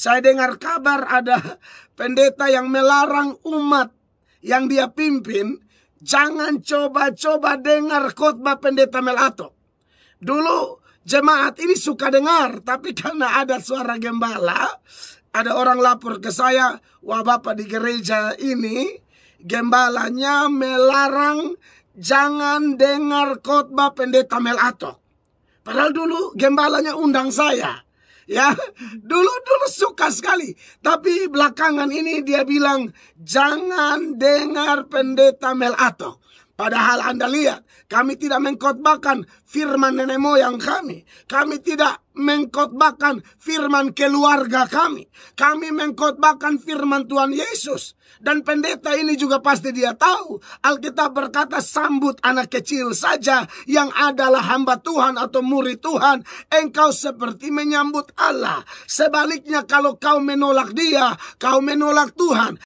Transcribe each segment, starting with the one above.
Saya dengar kabar ada pendeta yang melarang umat yang dia pimpin, jangan coba-coba dengar khotbah pendeta Melato. Dulu jemaat ini suka dengar, tapi karena ada suara gembala, ada orang lapor ke saya, wah Bapak di gereja ini gembalanya melarang jangan dengar khotbah pendeta Melato. Padahal dulu gembalanya undang saya. Ya, dulu suka sekali. Tapi belakangan ini dia bilang, jangan dengar pendeta Melato. Padahal Anda lihat, kami tidak mengkhotbahkan firman nenek moyang kami. Kami tidak mengkhotbahkan firman keluarga kami. Kami mengkhotbahkan firman Tuhan Yesus. Dan pendeta ini juga pasti dia tahu. Alkitab berkata, sambut anak kecil saja yang adalah hamba Tuhan atau murid Tuhan. Engkau seperti menyambut Allah. Sebaliknya kalau kau menolak dia, kau menolak Tuhan.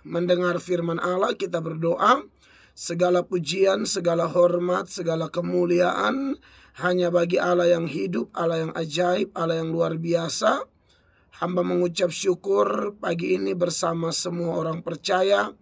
Mendengar firman Allah, kita berdoa. Segala pujian, segala hormat, segala kemuliaan hanya bagi Allah yang hidup, Allah yang ajaib, Allah yang luar biasa. Hamba mengucap syukur pagi ini bersama semua orang percaya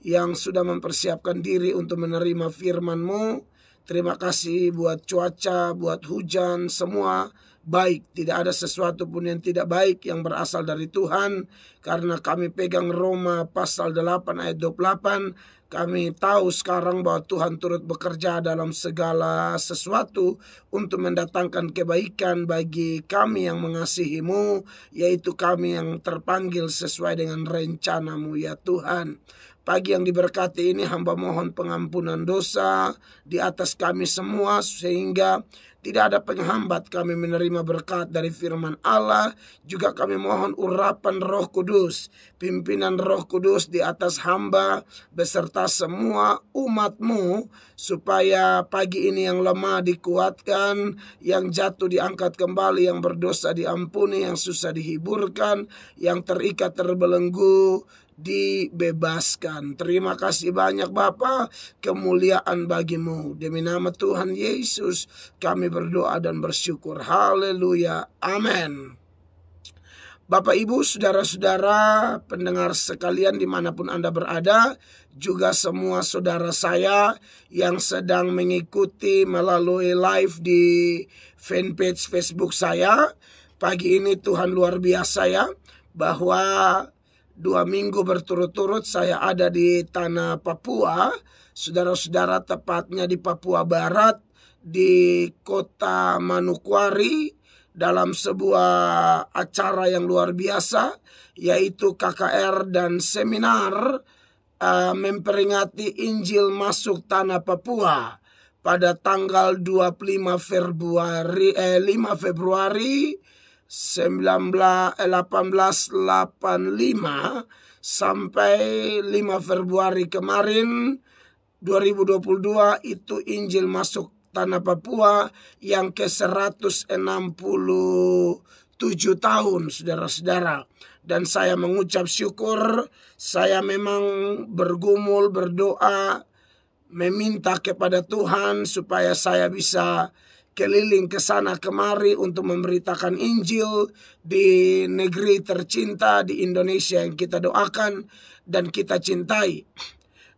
yang sudah mempersiapkan diri untuk menerima firman-Mu. Terima kasih buat cuaca, buat hujan, semua baik. Tidak ada sesuatu pun yang tidak baik yang berasal dari Tuhan. Karena kami pegang Roma pasal 8 ayat 28. Kami tahu sekarang bahwa Tuhan turut bekerja dalam segala sesuatu untuk mendatangkan kebaikan bagi kami yang mengasihi-Mu, yaitu kami yang terpanggil sesuai dengan rencana-Mu ya Tuhan. Pagi yang diberkati ini hamba mohon pengampunan dosa di atas kami semua sehingga tidak ada penghambat kami menerima berkat dari firman Allah. Juga kami mohon urapan Roh Kudus, pimpinan Roh Kudus di atas hamba beserta semua umat-Mu, supaya pagi ini yang lemah dikuatkan, yang jatuh diangkat kembali, yang berdosa diampuni, yang susah dihiburkan, yang terikat terbelenggu dibebaskan. Terima kasih banyak Bapa, kemuliaan bagi-Mu. Demi nama Tuhan Yesus kami berdoa dan bersyukur. Haleluya, amin. Bapak Ibu, saudara-saudara pendengar sekalian dimanapun Anda berada, juga semua saudara saya yang sedang mengikuti melalui live di fanpage Facebook saya. Pagi ini Tuhan luar biasa ya, bahwa 2 minggu berturut-turut saya ada di tanah Papua. Saudara-saudara, tepatnya di Papua Barat, di kota Manokwari, dalam sebuah acara yang luar biasa, yaitu KKR dan seminar memperingati Injil masuk tanah Papua pada tanggal 5 Februari 1885 sampai 5 Februari kemarin 2022 itu Injil masuk tanah Papua yang ke-167 tahun, saudara-saudara. Dan saya mengucap syukur, saya memang bergumul, berdoa, meminta kepada Tuhan supaya saya bisa keliling ke sana kemari untuk memberitakan Injil di negeri tercinta di Indonesia yang kita doakan dan kita cintai.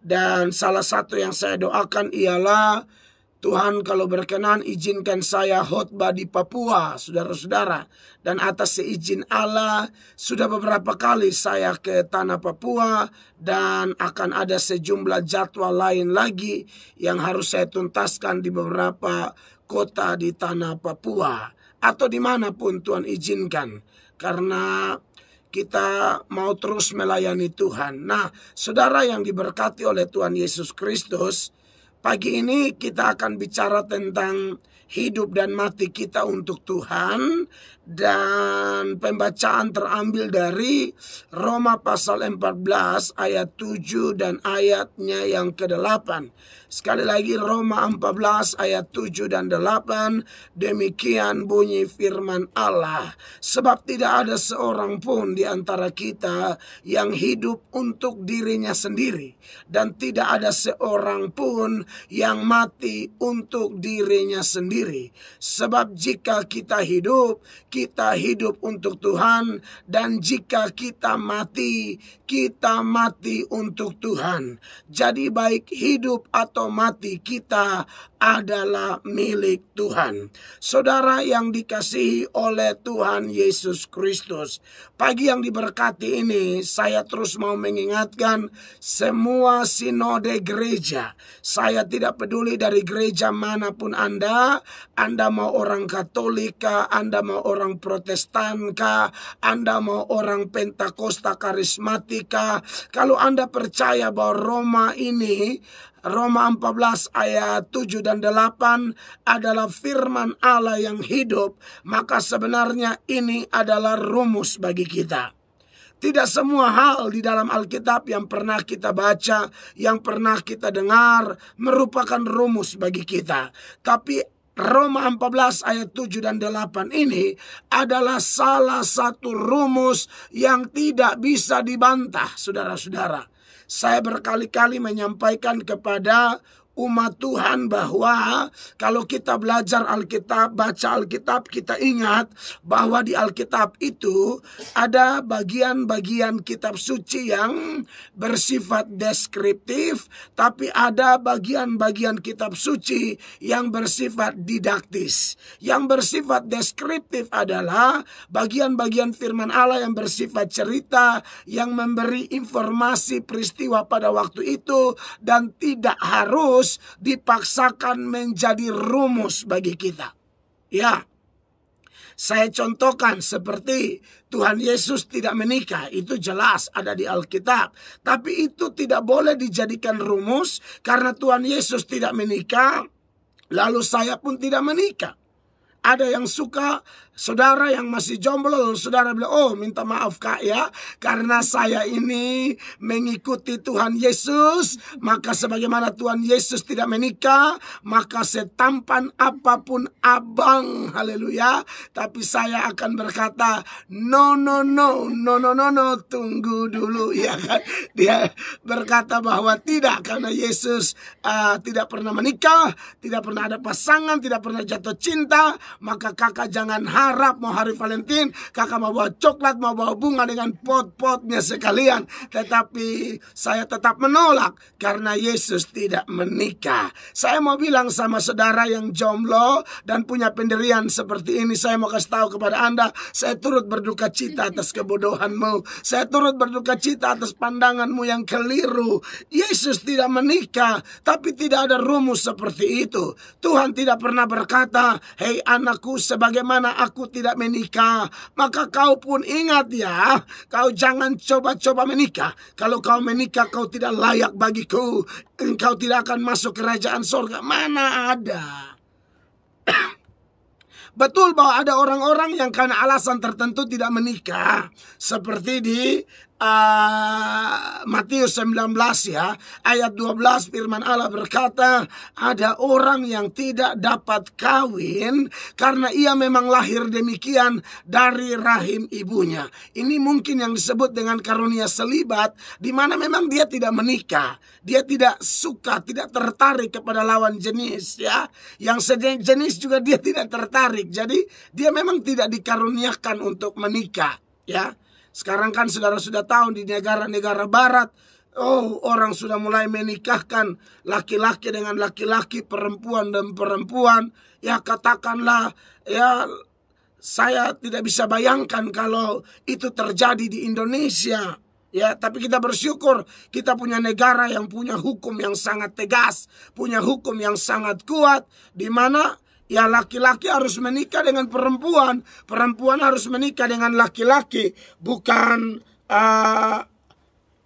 Dan salah satu yang saya doakan ialah Tuhan kalau berkenan izinkan saya khotbah di Papua, saudara-saudara. Dan atas seizin Allah sudah beberapa kali saya ke tanah Papua dan akan ada sejumlah jadwal lain lagi yang harus saya tuntaskan di beberapa kota di tanah Papua atau dimanapun Tuhan izinkan, karena kita mau terus melayani Tuhan. Nah, saudara yang diberkati oleh Tuhan Yesus Kristus, pagi ini kita akan bicara tentang hidup dan mati kita untuk Tuhan. Dan pembacaan terambil dari Roma pasal 14 ayat 7 dan ayatnya yang ke-8. Sekali lagi Roma 14 ayat 7 dan 8. Demikian bunyi firman Allah. Sebab tidak ada seorang pun di antara kita yang hidup untuk dirinya sendiri, dan tidak ada seorang pun yang mati untuk dirinya sendiri. Sebab jika kita hidup untuk Tuhan, dan jika kita mati untuk Tuhan. Jadi baik hidup atau mati kita adalah milik Tuhan. Saudara yang dikasihi oleh Tuhan Yesus Kristus, pagi yang diberkati ini saya terus mau mengingatkan semua sinode gereja. Saya tidak peduli dari gereja manapun Anda mau orang Katolik kah, Anda mau orang Protestan kah, Anda mau orang Pentakosta karismatik kah. Kalau Anda percaya bahwa Roma 14 ayat 7 dan 8 adalah firman Allah yang hidup, maka sebenarnya ini adalah rumus bagi kita. Tidak semua hal di dalam Alkitab yang pernah kita baca, yang pernah kita dengar merupakan rumus bagi kita. Tapi Roma 14 ayat 7 dan 8 ini adalah salah satu rumus yang tidak bisa dibantah, saudara-saudara. Saya berkali-kali menyampaikan kepada umat Tuhan bahwa kalau kita belajar Alkitab, baca Alkitab, kita ingat bahwa di Alkitab itu ada bagian-bagian kitab suci yang bersifat deskriptif, tapi ada bagian-bagian kitab suci yang bersifat didaktis. Yang bersifat deskriptif adalah bagian-bagian firman Allah yang bersifat cerita, yang memberi informasi peristiwa pada waktu itu, dan tidak harus dipaksakan menjadi rumus bagi kita. Ya, saya contohkan seperti Tuhan Yesus tidak menikah, itu jelas ada di Alkitab. Tapi itu tidak boleh dijadikan rumus karena Tuhan Yesus tidak menikah, lalu saya pun tidak menikah. Ada yang suka, saudara yang masih jomblo, saudara bilang, oh minta maaf kak ya, karena saya ini mengikuti Tuhan Yesus, maka sebagaimana Tuhan Yesus tidak menikah, maka setampan apapun abang, haleluya. Tapi saya akan berkata, no, tunggu dulu, ya kan. Dia berkata bahwa tidak, karena Yesus tidak pernah menikah, tidak pernah ada pasangan, tidak pernah jatuh cinta. Maka kakak jangan harap mau hari Valentine kakak mau bawa coklat, mau bawa bunga dengan pot-potnya sekalian. Tetapi saya tetap menolak karena Yesus tidak menikah. Saya mau bilang sama saudara yang jomblo dan punya pendirian seperti ini, saya mau kasih tahu kepada Anda, saya turut berduka cita atas kebodohanmu. Saya turut berduka cita atas pandanganmu yang keliru. Yesus tidak menikah, tapi tidak ada rumus seperti itu. Tuhan tidak pernah berkata, hei anakku, sebagaimana aku tidak menikah, maka kau pun ingat ya, kau jangan coba-coba menikah. Kalau kau menikah, kau tidak layak bagiku, engkau tidak akan masuk kerajaan surga. Mana ada. Betul bahwa ada orang-orang yang karena alasan tertentu tidak menikah, seperti di Matius 19 ya, ayat 12 firman Allah berkata, ada orang yang tidak dapat kawin karena ia memang lahir demikian dari rahim ibunya. Ini mungkin yang disebut dengan karunia selibat, di mana memang dia tidak menikah, dia tidak suka, tidak tertarik kepada lawan jenis ya, yang sejenis juga dia tidak tertarik. Jadi dia memang tidak dikaruniakan untuk menikah ya. Sekarang kan saudara sudah tahu di negara-negara barat, orang sudah mulai menikahkan laki-laki dengan laki-laki, perempuan dan perempuan. Ya katakanlah, ya saya tidak bisa bayangkan kalau itu terjadi di Indonesia. Ya, tapi kita bersyukur kita punya negara yang punya hukum yang sangat tegas, punya hukum yang sangat kuat, di mana ya laki-laki harus menikah dengan perempuan, perempuan harus menikah dengan laki-laki, bukan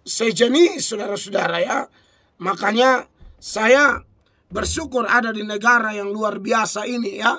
sejenis, saudara-saudara ya. Makanya saya bersyukur ada di negara yang luar biasa ini ya.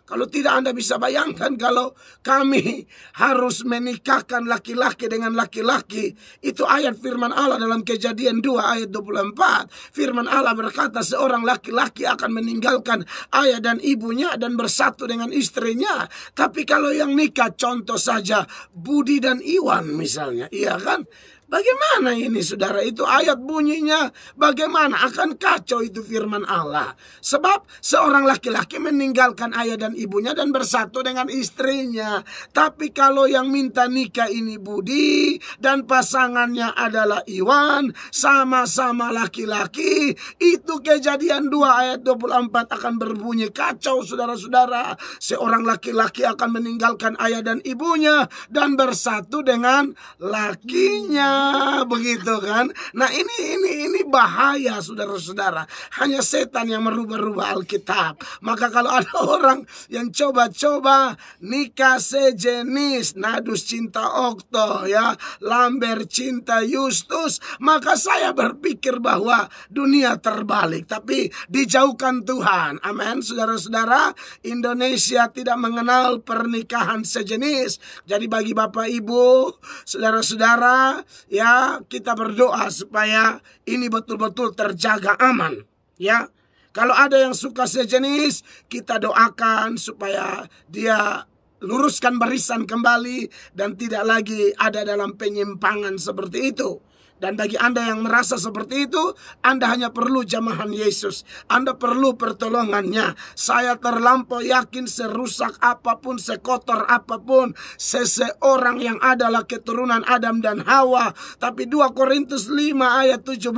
Kalau tidak, Anda bisa bayangkan kalau kami harus menikahkan laki-laki dengan laki-laki. Itu ayat firman Allah dalam Kejadian 2 ayat 24. Firman Allah berkata seorang laki-laki akan meninggalkan ayah dan ibunya dan bersatu dengan istrinya. Tapi kalau yang nikah, contoh saja Budi dan Iwan misalnya, iya kan? Bagaimana ini saudara? Itu ayat bunyinya bagaimana? Akan kacau itu firman Allah. Sebab seorang laki-laki meninggalkan ayah dan ibunya dan bersatu dengan istrinya. Tapi kalau yang minta nikah ini Budi dan pasangannya adalah Iwan, sama-sama laki-laki, itu Kejadian 2 ayat 24 akan berbunyi kacau saudara-saudara. Seorang laki-laki akan meninggalkan ayah dan ibunya dan bersatu dengan lakinya. Begitu kan? Nah ini bahaya saudara-saudara. Hanya setan yang merubah-rubah Alkitab. Maka kalau ada orang yang coba-coba nikah sejenis, Nadus cinta Okto, ya, Lambert cinta Justus, maka saya berpikir bahwa dunia terbalik. Tapi dijauhkan Tuhan. Amin saudara-saudara. Indonesia tidak mengenal pernikahan sejenis. Jadi bagi Bapak Ibu, saudara-saudara, ya, kita berdoa supaya ini betul-betul terjaga aman, ya. Kalau ada yang suka sejenis, kita doakan supaya dia luruskan barisan kembali dan tidak lagi ada dalam penyimpangan seperti itu. Dan bagi Anda yang merasa seperti itu, Anda hanya perlu jamahan Yesus. Anda perlu pertolongannya. Saya terlampau yakin serusak apapun, sekotor apapun, seseorang yang adalah keturunan Adam dan Hawa. Tapi 2 Korintus 5 ayat 17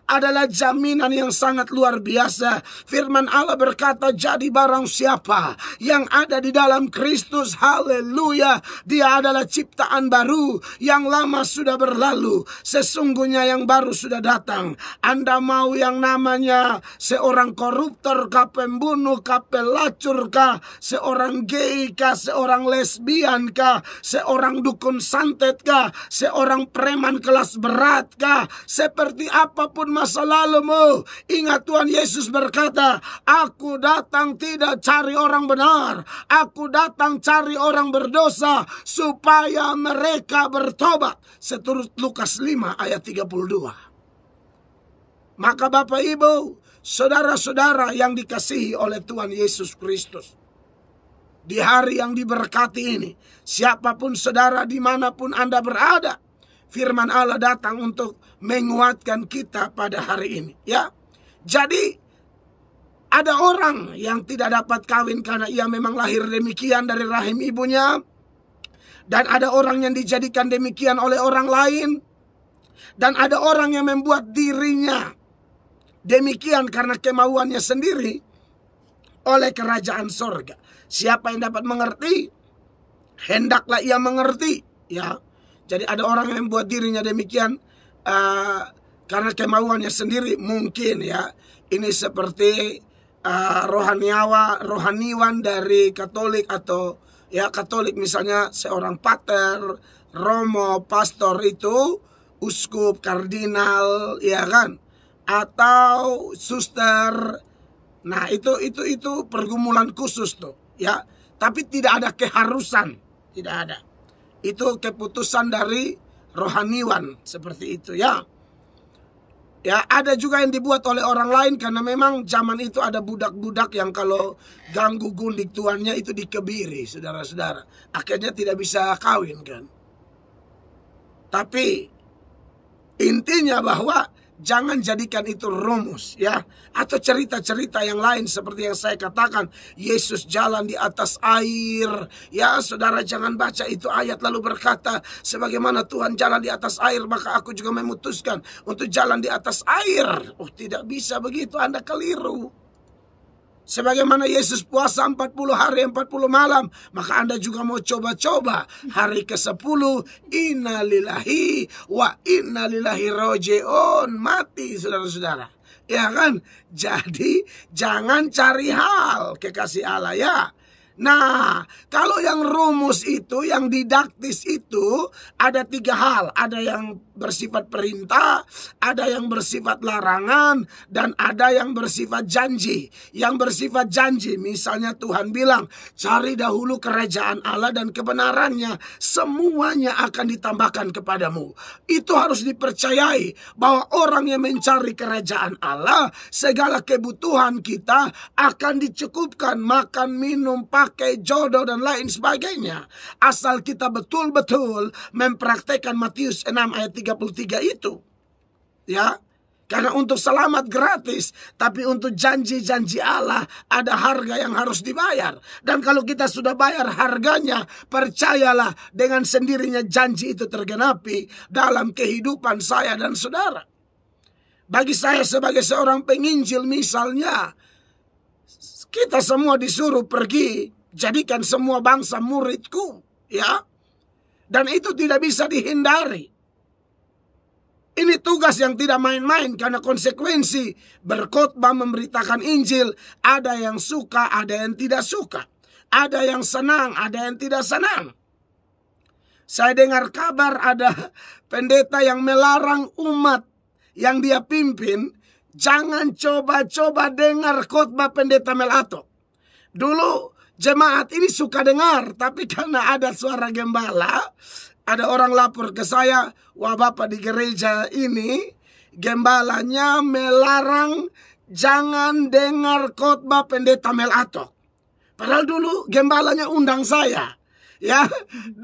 adalah jaminan yang sangat luar biasa. Firman Allah berkata, jadi barang siapa yang ada di dalam Kristus, haleluya, dia adalah ciptaan baru. Yang lama sudah berlalu, sesungguhnya yang baru sudah datang. Anda mau yang namanya seorang koruptor kah, pembunuh kah, pelacur kah, seorang gay kah, seorang lesbian kah, seorang dukun santet kah, seorang preman kelas berat kah, seperti apapun masa lalumu, ingat Tuhan Yesus berkata, aku datang tidak cari orang benar, aku datang cari orang berdosa supaya mereka bertobat. Seturut Lukas 5 ayat 32. Maka Bapak Ibu, saudara-saudara yang dikasihi oleh Tuhan Yesus Kristus, di hari yang diberkati ini, siapapun saudara dimanapun Anda berada, firman Allah datang untuk menguatkan kita pada hari ini, ya. Jadi ada orang yang tidak dapat kawin karena ia memang lahir demikian dari rahim ibunya, dan ada orang yang dijadikan demikian oleh orang lain, dan ada orang yang membuat dirinya demikian karena kemauannya sendiri oleh kerajaan sorga. Siapa yang dapat mengerti, hendaklah ia mengerti, ya. Jadi ada orang yang membuat dirinya demikian karena kemauannya sendiri, mungkin, ya. Ini seperti rohaniwan dari Katolik, atau ya Katolik misalnya seorang pater, romo, pastor itu, uskup, kardinal, ya kan, atau suster. Nah itu pergumulan khusus tuh, ya. Tapi tidak ada keharusan, tidak ada. Itu keputusan dari rohaniwan seperti itu, ya. Ya, ada juga yang dibuat oleh orang lain karena memang zaman itu ada budak-budak yang kalau ganggu gundik tuannya itu dikebiri, saudara-saudara. Akhirnya tidak bisa kawin kan. Tapi intinya bahwa jangan jadikan itu rumus, ya. Atau cerita-cerita yang lain seperti yang saya katakan, Yesus jalan di atas air. Ya, saudara jangan baca itu ayat lalu berkata, sebagaimana Tuhan jalan di atas air, maka aku juga memutuskan untuk jalan di atas air. Oh, tidak bisa begitu, Anda keliru. Sebagaimana Yesus puasa 40 hari 40 malam, maka Anda juga mau coba-coba hari ke-10, innalillahi wa innalillahi raji'un, mati saudara-saudara. Ya kan? Jadi jangan cari hal kekasih Allah, ya. Nah, kalau yang rumus itu, yang didaktis itu, ada 3 hal. Ada yang bersifat perintah, ada yang bersifat larangan, dan ada yang bersifat janji. Yang bersifat janji, misalnya Tuhan bilang, cari dahulu kerajaan Allah dan kebenarannya, semuanya akan ditambahkan kepadamu. Itu harus dipercayai bahwa orang yang mencari kerajaan Allah, segala kebutuhan kita akan dicukupkan, makan, minum, pakai, jodoh, dan lain sebagainya. Asal kita betul-betul mempraktekkan Matius 6 ayat 33 itu. Ya, karena untuk selamat gratis, tapi untuk janji-janji Allah ada harga yang harus dibayar. Dan kalau kita sudah bayar harganya, percayalah dengan sendirinya janji itu tergenapi dalam kehidupan saya dan saudara. Bagi saya sebagai seorang penginjil misalnya, kita semua disuruh pergi, jadikan semua bangsa muridku, ya. Dan itu tidak bisa dihindari. Ini tugas yang tidak main-main karena konsekuensi berkhotbah memberitakan Injil. Ada yang suka, ada yang tidak suka. Ada yang senang, ada yang tidak senang. Saya dengar kabar ada pendeta yang melarang umat yang dia pimpin, jangan coba-coba dengar khotbah pendeta Melato. Dulu jemaat ini suka dengar, tapi karena ada suara gembala, ada orang lapor ke saya, wah Bapak di gereja ini gembalanya melarang jangan dengar khotbah pendeta Melato. Padahal dulu gembalanya undang saya. Ya,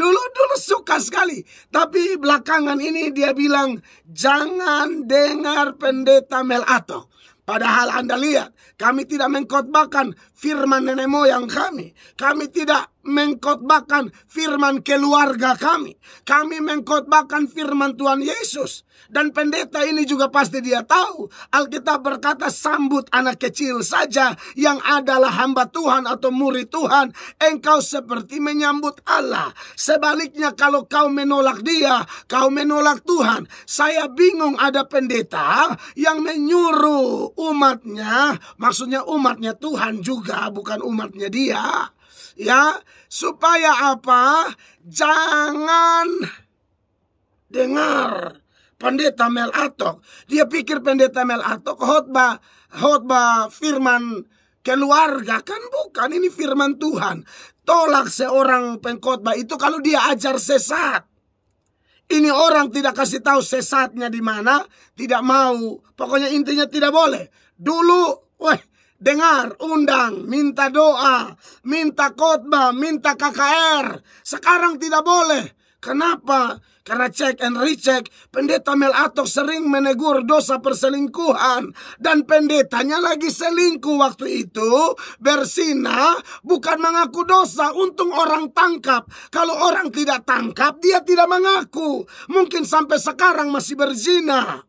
dulu suka sekali. Tapi belakangan ini dia bilang, jangan dengar pendeta Melato. Padahal Anda lihat, kami tidak mengkhotbahkan firman nenek moyang kami. Kami tidak mengkhotbahkan firman keluarga kami. Kami mengkhotbahkan firman Tuhan Yesus. Dan pendeta ini juga pasti dia tahu. Alkitab berkata, sambut anak kecil saja yang adalah hamba Tuhan atau murid Tuhan. Engkau seperti menyambut Allah. Sebaliknya kalau kau menolak dia, kau menolak Tuhan. Saya bingung ada pendeta yang menyuruh umatnya, maksudnya umatnya Tuhan juga, bukan umatnya dia. Ya, supaya apa? Jangan dengar pendeta Melato. Dia pikir pendeta Melato khotbah firman keluarga. Kan bukan, ini firman Tuhan. Tolak seorang pengkhotbah itu kalau dia ajar sesat. Ini orang tidak kasih tahu sesatnya di mana, tidak mau. Pokoknya intinya tidak boleh. Dulu, dengar, undang, minta doa, minta khotbah, minta KKR. Sekarang tidak boleh. Kenapa? Karena cek and recheck, pendeta Melato sering menegur dosa perselingkuhan. Dan pendetanya lagi selingkuh waktu itu, berzina, bukan mengaku dosa. Untung orang tangkap. Kalau orang tidak tangkap, dia tidak mengaku. Mungkin sampai sekarang masih berzina.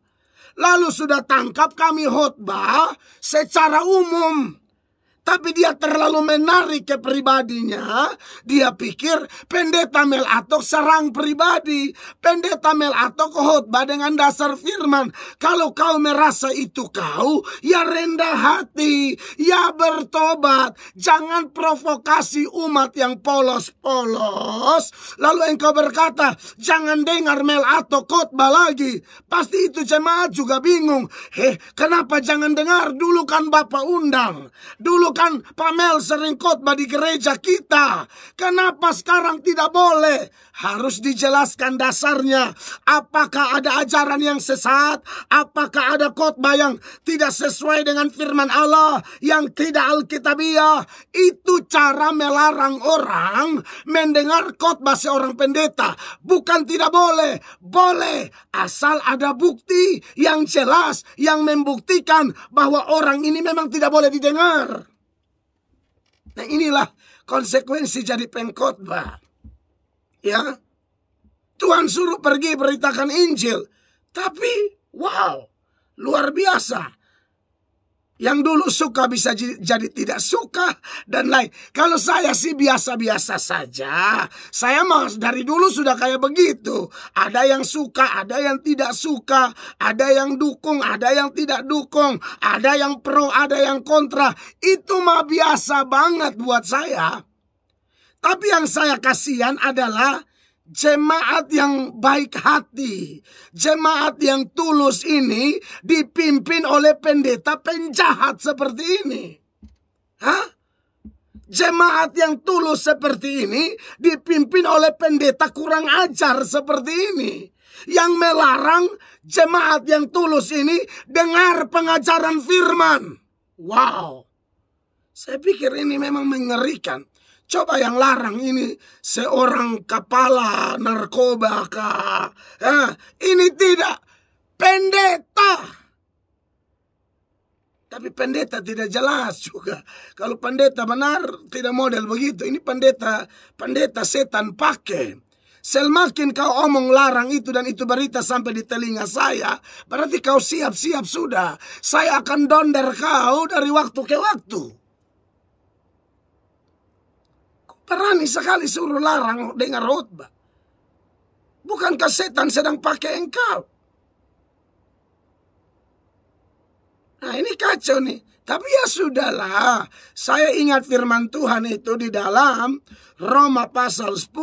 Lalu sudah tangkap, kami khotbah secara umum. Tapi dia terlalu menarik ke pribadinya. Dia pikir pendeta Melato serang pribadi. Pendeta Melato khotbah dengan dasar firman. Kalau kau merasa itu kau, ya rendah hati, ya bertobat. Jangan provokasi umat yang polos-polos. Lalu engkau berkata, jangan dengar Melato khotbah lagi. Pasti itu jemaat juga bingung. Kenapa jangan dengar? Dulu kan Bapak undang. Dulu kan Pamel sering khotbah di gereja kita. Kenapa sekarang tidak boleh? Harus dijelaskan dasarnya. Apakah ada ajaran yang sesat? Apakah ada khotbah yang tidak sesuai dengan firman Allah, yang tidak alkitabiah? Itu cara melarang orang mendengar khotbah seorang pendeta. Bukan tidak boleh. Boleh, asal ada bukti yang jelas, yang membuktikan bahwa orang ini memang tidak boleh didengar. Nah, inilah konsekuensi jadi pengkhotbah. Ya, Tuhan suruh pergi beritakan Injil, tapi wow, luar biasa. Yang dulu suka bisa jadi tidak suka dan lain. Kalau saya sih biasa-biasa saja. Saya mah dari dulu sudah kayak begitu. Ada yang suka, ada yang tidak suka. Ada yang dukung, ada yang tidak dukung. Ada yang pro, ada yang kontra. Itu mah biasa banget buat saya. Tapi yang saya kasihan adalah jemaat yang baik hati, jemaat yang tulus ini dipimpin oleh pendeta penjahat seperti ini. Hah? Jemaat yang tulus seperti ini dipimpin oleh pendeta kurang ajar seperti ini, yang melarang jemaat yang tulus ini dengar pengajaran firman. Wow, saya pikir ini memang mengerikan. Coba yang larang ini seorang kepala narkoba kah? Ini tidak, pendeta. Tapi pendeta tidak jelas juga. Kalau pendeta benar tidak model begitu. Ini pendeta setan pakai. Semakin kau omong larang itu dan itu berita sampai di telinga saya, berarti kau siap-siap sudah. Saya akan donder kau dari waktu ke waktu. Kau berani sekali suruh larang dengar khotbah. Bukankah setan sedang pakai engkau? Nah, ini kacau nih. Tapi ya sudahlah. Saya ingat firman Tuhan itu di dalam Roma pasal 10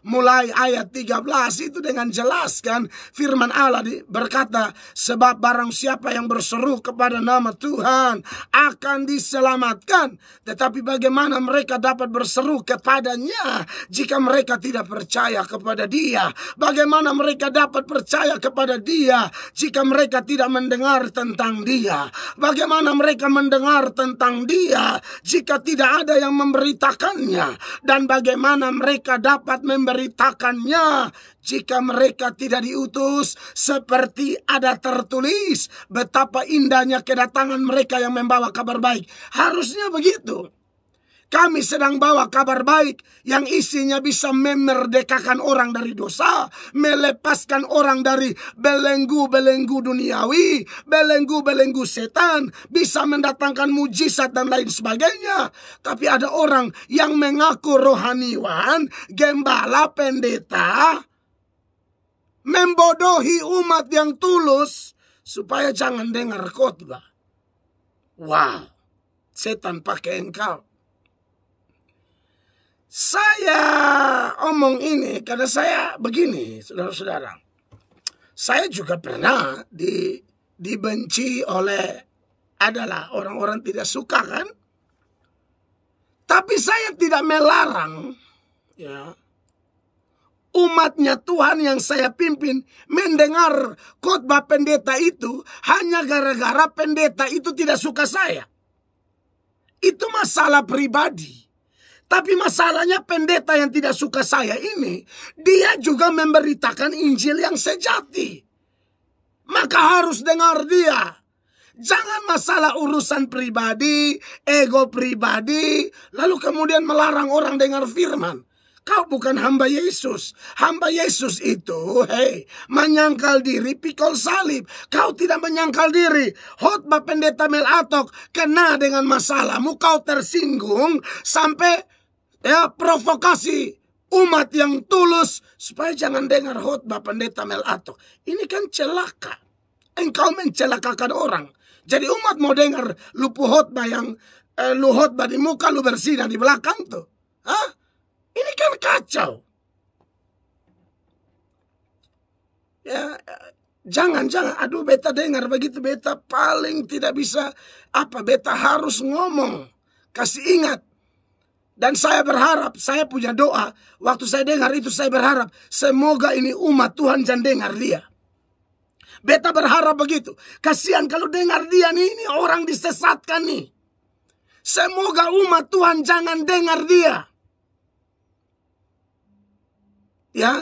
mulai ayat 13 itu dengan jelas kan. Firman Allah berkata, sebab barang siapa yang berseru kepada nama Tuhan akan diselamatkan. Tetapi bagaimana mereka dapat berseru kepadanya jika mereka tidak percaya kepada Dia? Bagaimana mereka dapat percaya kepada Dia jika mereka tidak mendengar tentang Dia? Bagaimana mereka mendengar tentang Dia jika tidak ada yang memberitakannya? Dan bagaimana mereka dapat memberitakannya jika mereka tidak diutus? Seperti ada tertulis, betapa indahnya kedatangan mereka yang membawa kabar baik. Harusnya begitu. Kami sedang bawa kabar baik yang isinya bisa memerdekakan orang dari dosa, melepaskan orang dari belenggu-belenggu duniawi, belenggu-belenggu setan, bisa mendatangkan mujizat dan lain sebagainya. Tapi ada orang yang mengaku rohaniwan, gembala, pendeta, membodohi umat yang tulus supaya jangan dengar khotbah. Wow, setan pakai engkau. Saya omong ini karena saya begini, saudara-saudara. Saya juga pernah dibenci oleh adalah orang-orang tidak suka kan. Tapi saya tidak melarang ya umatnya Tuhan yang saya pimpin mendengar khotbah pendeta itu hanya gara-gara pendeta itu tidak suka saya. Itu masalah pribadi. Tapi masalahnya pendeta yang tidak suka saya ini, dia juga memberitakan Injil yang sejati. Maka harus dengar dia. Jangan masalah urusan pribadi, ego pribadi, lalu kemudian melarang orang dengar firman. Kau bukan hamba Yesus. Hamba Yesus itu, menyangkal diri pikul salib. Kau tidak menyangkal diri. Khotbah pendeta Mel Atok kena dengan masalahmu, kau tersinggung sampai provokasi umat yang tulus supaya jangan dengar khotbah pendeta Mel Atok. Ini kan celaka. Engkau mencelakakan orang. Jadi umat mau dengar lu khotbah yang lu khotbah di muka, lu bersinah di belakang tuh. Ini kan kacau. Ya, jangan. Aduh, beta dengar begitu, beta paling tidak bisa beta harus ngomong. Kasih ingat. Dan saya berharap, saya punya doa. Waktu saya dengar itu saya berharap, semoga ini umat Tuhan jangan dengar dia. Beta berharap begitu. Kasihan kalau dengar dia nih, ini orang disesatkan nih. Semoga umat Tuhan jangan dengar dia. Ya.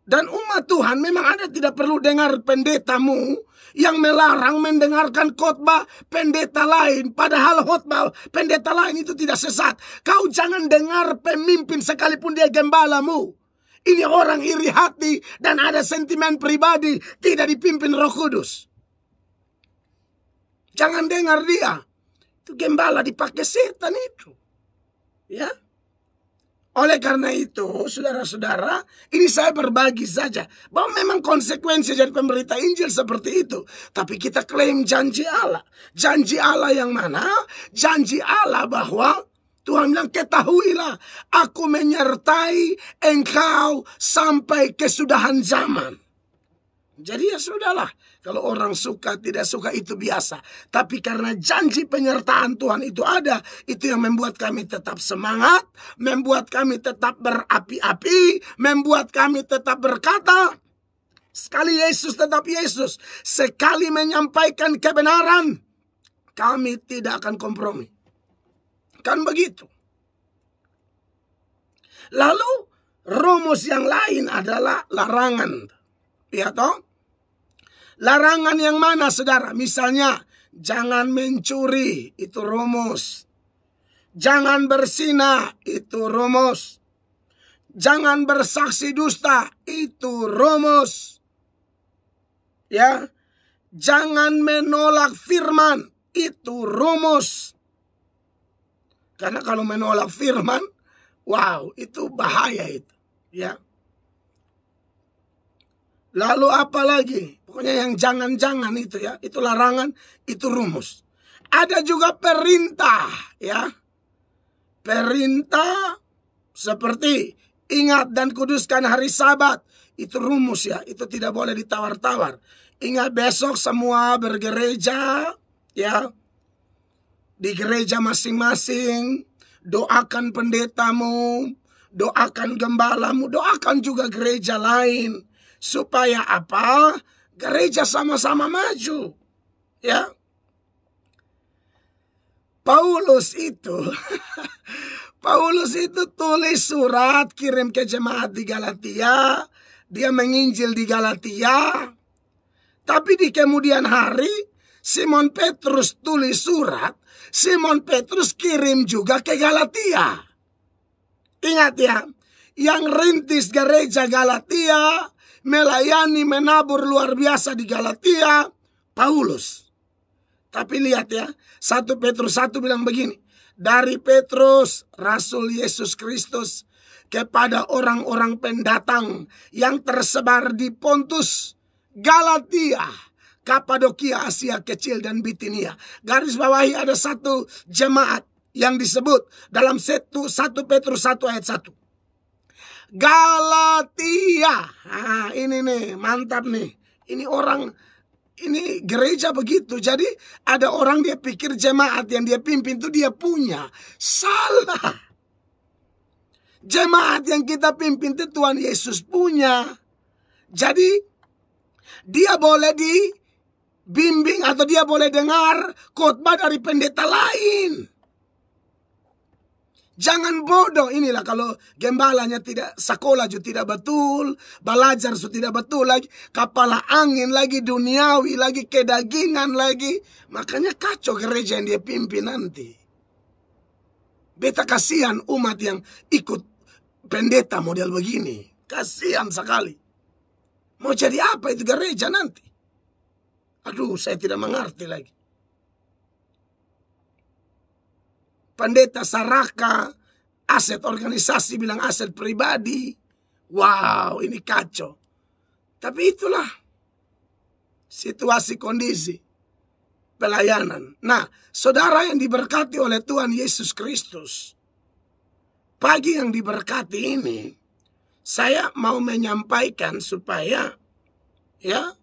Dan umat Tuhan memang ada tidak perlu dengar pendetamu yang melarang mendengarkan khotbah pendeta lain. Padahal khotbah pendeta lain itu tidak sesat. Kau jangan dengar pemimpin sekalipun dia gembalamu. Ini orang iri hati dan ada sentimen pribadi, tidak dipimpin Roh Kudus. Jangan dengar dia. Itu gembala dipakai setan itu. Ya. Oleh karena itu, saudara-saudara, ini saya berbagi saja bahwa memang konsekuensi dari pemberita Injil seperti itu. Tapi kita klaim janji Allah. Janji Allah yang mana? Janji Allah bahwa Tuhan bilang, ketahuilah aku menyertai engkau sampai kesudahan zaman. Jadi ya sudahlah. Kalau orang suka tidak suka itu biasa. Tapi karena janji penyertaan Tuhan itu ada. Itu yang membuat kami tetap semangat. Membuat kami tetap berapi-api. Membuat kami tetap berkata, sekali Yesus tetap Yesus. Sekali menyampaikan kebenaran, kami tidak akan kompromi. Kan begitu. Lalu rumus yang lain adalah larangan. Ya toh? Larangan yang mana saudara? Misalnya, jangan mencuri, itu rumus. Jangan berzina, itu rumus. Jangan bersaksi dusta, itu rumus. Ya. Jangan menolak firman, itu rumus. Karena kalau menolak firman, wow, itu bahaya itu, ya. Lalu apa lagi? Pokoknya yang jangan-jangan itu ya, itu larangan, itu rumus. Ada juga perintah, ya. Perintah seperti ingat dan kuduskan hari Sabat, itu rumus ya, itu tidak boleh ditawar-tawar. Ingat besok semua bergereja, ya. Di gereja masing-masing, doakan pendetamu, doakan gembalamu, doakan juga gereja lain. Supaya apa? Gereja sama-sama maju. Ya. Paulus itu tulis surat, kirim ke jemaat di Galatia. Dia menginjil di Galatia. Tapi di kemudian hari, Simon Petrus tulis surat. Simon Petrus kirim juga ke Galatia. Ingat ya, yang rintis gereja Galatia, melayani, menabur luar biasa di Galatia, Paulus. Tapi lihat ya, 1 Petrus 1 bilang begini, dari Petrus, Rasul Yesus Kristus, kepada orang-orang pendatang yang tersebar di Pontus, Galatia, Kapadokia, Asia Kecil, dan Bitinia. Garis bawahi ada satu jemaat yang disebut dalam 1 Petrus 1 ayat 1. Galatia. Nah, ini nih, mantap nih. Ini orang, ini gereja begitu. Jadi ada orang dia pikir jemaat yang dia pimpin itu dia punya. Salah. Jemaat yang kita pimpin itu Tuhan Yesus punya. Jadi dia boleh dibimbing atau dia boleh dengar khotbah dari pendeta lain. Jangan bodoh. Inilah kalau gembalanya tidak sekolah juga tidak betul, belajar juga tidak betul lagi, kepala angin lagi, duniawi lagi, kedagingan lagi. Makanya kacau gereja yang dia pimpin nanti. Beta kasihan umat yang ikut pendeta model begini. Kasihan sekali. Mau jadi apa itu gereja nanti? Aduh, saya tidak mengerti lagi. Pendeta saraka, aset organisasi bilang aset pribadi. Wow, ini kacau. Tapi itulah situasi kondisi pelayanan. Nah, saudara yang diberkati oleh Tuhan Yesus Kristus, pagi yang diberkati ini, saya mau menyampaikan supaya ya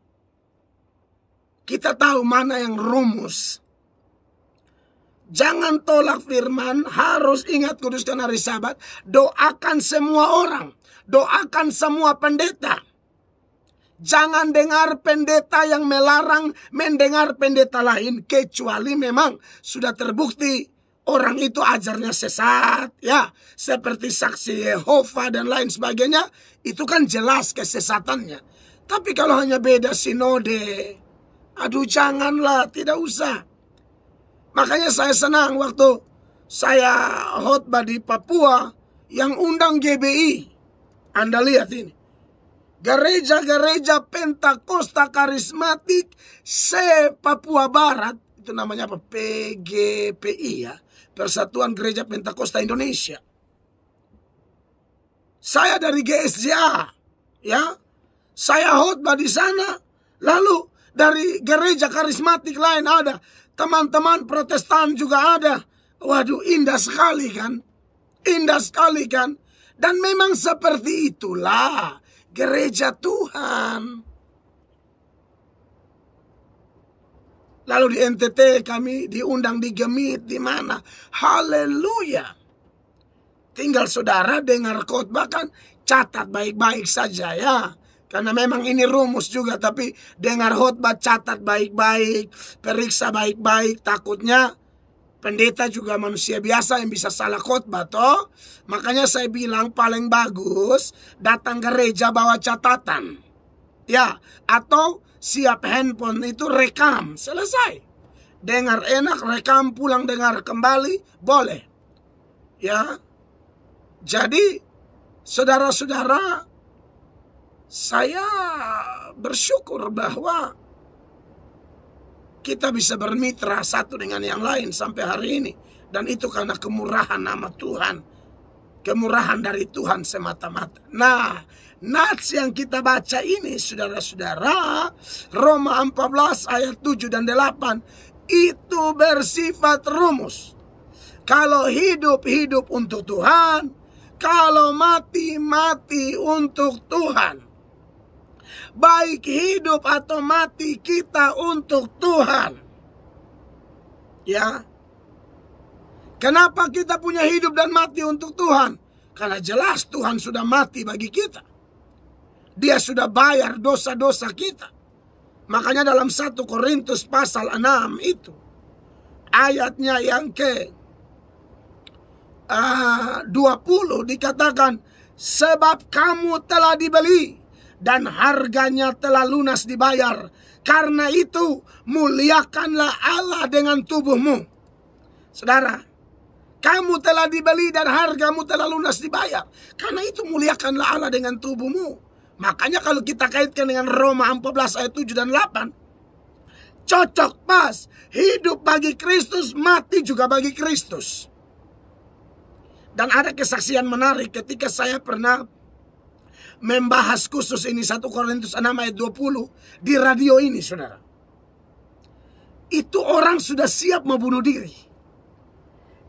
kita tahu mana yang rumus. Jangan tolak firman, harus ingat kuduskan hari Sabat, doakan semua orang, doakan semua pendeta. Jangan dengar pendeta yang melarang mendengar pendeta lain, kecuali memang sudah terbukti orang itu ajarnya sesat, ya, seperti saksi Yehova dan lain sebagainya, itu kan jelas kesesatannya. Tapi kalau hanya beda sinode, aduh janganlah, tidak usah. Makanya saya senang waktu saya khotbah di Papua yang undang GBI. Anda lihat ini. Gereja-gereja Pentakosta Karismatik se-Papua Barat. Itu namanya apa? PGPI ya. Persatuan Gereja Pentakosta Indonesia. Saya dari GSJA. Ya. Saya khotbah di sana. Lalu dari gereja karismatik lain ada. Teman-teman Protestan juga ada. Waduh, indah sekali kan? Indah sekali kan? Dan memang seperti itulah gereja Tuhan. Lalu di NTT kami diundang di Gemit, di mana? Haleluya. Tinggal saudara dengar khotbah kan, catat baik-baik saja ya. Karena memang ini rumus juga, tapi dengar khotbah catat baik-baik, periksa baik-baik, takutnya pendeta juga manusia biasa yang bisa salah khotbah toh. Makanya saya bilang paling bagus datang gereja bawa catatan. Ya, atau siap handphone itu rekam, selesai. Dengar enak, rekam, pulang dengar kembali, boleh. Ya. Jadi saudara-saudara, saya bersyukur bahwa kita bisa bermitra satu dengan yang lain sampai hari ini. Dan itu karena kemurahan nama Tuhan. Kemurahan dari Tuhan semata-mata. Nah, nats yang kita baca ini, saudara-saudara, Roma 14 ayat 7 dan 8, itu bersifat rumus. Kalau hidup, hidup untuk Tuhan. Kalau mati, mati untuk Tuhan. Baik hidup atau mati kita untuk Tuhan. Ya. Kenapa kita punya hidup dan mati untuk Tuhan? Karena jelas Tuhan sudah mati bagi kita. Dia sudah bayar dosa-dosa kita. Makanya dalam 1 Korintus pasal 6 itu, ayatnya yang ke 20 dikatakan, sebab kamu telah dibeli dan harganya telah lunas dibayar. Karena itu muliakanlah Allah dengan tubuhmu. Saudara, kamu telah dibeli dan hargamu telah lunas dibayar. Karena itu muliakanlah Allah dengan tubuhmu. Makanya kalau kita kaitkan dengan Roma 14 ayat 7 dan 8, cocok pas. Hidup bagi Kristus, mati juga bagi Kristus. Dan ada kesaksian menarik ketika saya pernah membahas khusus ini 1 Korintus 6 ayat 20 di radio ini, saudara. Itu orang sudah siap mau bunuh diri.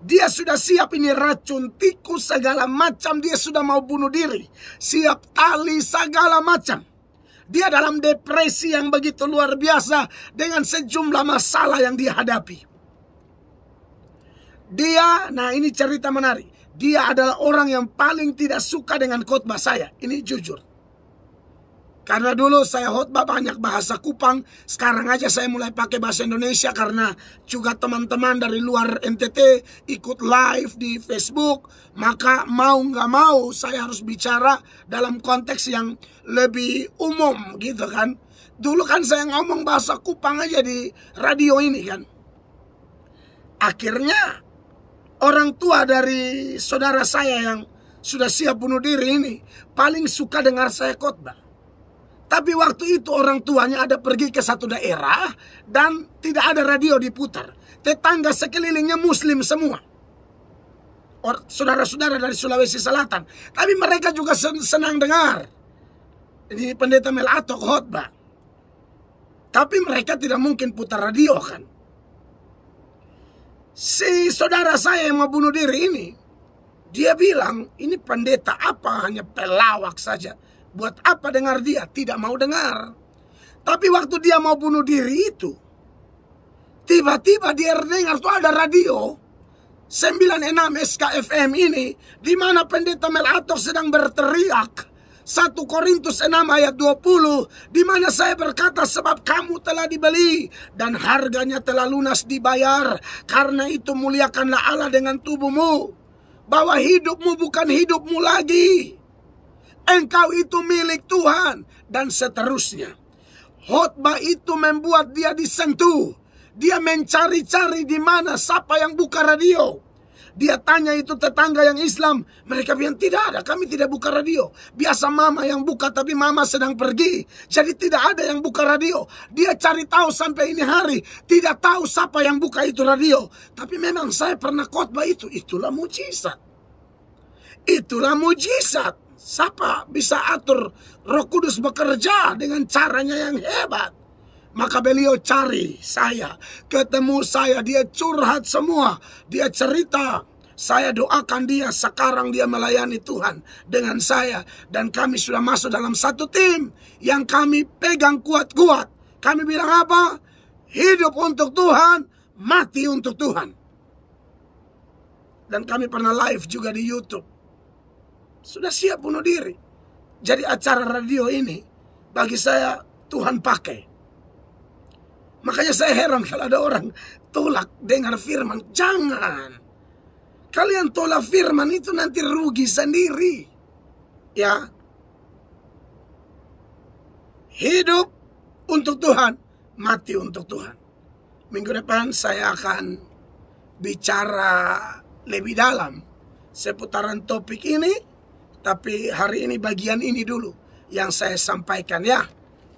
Dia sudah siap, ini racun, tikus, segala macam. Dia sudah mau bunuh diri. Siap tali, segala macam. Dia dalam depresi yang begitu luar biasa dengan sejumlah masalah yang dia hadapi. Dia, nah ini cerita menarik. Dia adalah orang yang paling tidak suka dengan khotbah saya. Ini jujur. Karena dulu saya khotbah banyak bahasa Kupang. Sekarang aja saya mulai pakai bahasa Indonesia. Karena juga teman-teman dari luar NTT ikut live di Facebook. Maka mau nggak mau saya harus bicara dalam konteks yang lebih umum gitu kan. Dulu kan saya ngomong bahasa Kupang aja di radio ini kan. Akhirnya orang tua dari saudara saya yang sudah siap bunuh diri ini paling suka dengar saya khotbah. Tapi waktu itu orang tuanya ada pergi ke satu daerah dan tidak ada radio diputar. Tetangga sekelilingnya Muslim semua. Saudara-saudara dari Sulawesi Selatan. Tapi mereka juga senang dengar ini pendeta Melato khotbah. Tapi mereka tidak mungkin putar radio kan. Si saudara saya yang mau bunuh diri ini, dia bilang, ini pendeta apa, hanya pelawak saja. Buat apa dengar dia? Tidak mau dengar. Tapi waktu dia mau bunuh diri itu, tiba-tiba dia dengar tuh ada radio 96 SKFM ini, di mana pendeta Melato sedang berteriak 1 Korintus 6 ayat 20, di mana saya berkata, sebab kamu telah dibeli dan harganya telah lunas dibayar. Karena itu muliakanlah Allah dengan tubuhmu, bahwa hidupmu bukan hidupmu lagi, engkau itu milik Tuhan, dan seterusnya. Khotbah itu membuat dia disentuh. Dia mencari-cari di mana, siapa yang buka radio. Dia tanya itu tetangga yang Islam. Mereka bilang tidak ada, kami tidak buka radio. Biasa mama yang buka, tapi mama sedang pergi. Jadi tidak ada yang buka radio. Dia cari tahu sampai ini hari, tidak tahu siapa yang buka itu radio. Tapi memang saya pernah khotbah itu. Itulah mujizat. Itulah mujizat. Siapa bisa atur Roh Kudus bekerja dengan caranya yang hebat. Maka beliau cari saya, ketemu saya, dia curhat semua, dia cerita. Saya doakan dia, sekarang dia melayani Tuhan dengan saya. Dan kami sudah masuk dalam satu tim yang kami pegang kuat-kuat. Kami bilang apa? Hidup untuk Tuhan, mati untuk Tuhan. Dan kami pernah live juga di YouTube. Sudah siap bunuh diri. Jadi acara radio ini bagi saya Tuhan pakai. Makanya saya heran kalau ada orang tolak dengar firman. Jangan. Kalian tolak firman itu nanti rugi sendiri. Ya. Hidup untuk Tuhan, mati untuk Tuhan. Minggu depan saya akan bicara lebih dalam seputaran topik ini. Tapi hari ini bagian ini dulu yang saya sampaikan ya.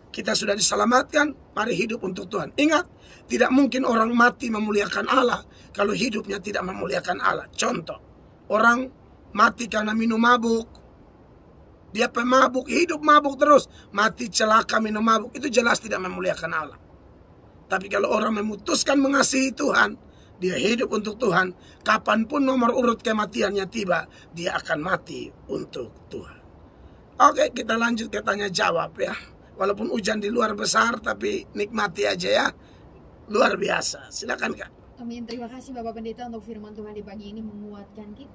Kita sudah diselamatkan, mari hidup untuk Tuhan. Ingat, tidak mungkin orang mati memuliakan Allah kalau hidupnya tidak memuliakan Allah. Contoh, orang mati karena minum mabuk. Dia pemabuk, hidup mabuk terus. Mati celaka minum mabuk, itu jelas tidak memuliakan Allah. Tapi kalau orang memutuskan mengasihi Tuhan, dia hidup untuk Tuhan, kapanpun nomor urut kematiannya tiba, dia akan mati untuk Tuhan. Oke, kita lanjut ke tanya jawab ya. Walaupun hujan di luar besar, tapi nikmati aja ya. Luar biasa. Silakan Kak. Amin. Terima kasih Bapak Pendeta untuk firman Tuhan di pagi ini menguatkan kita.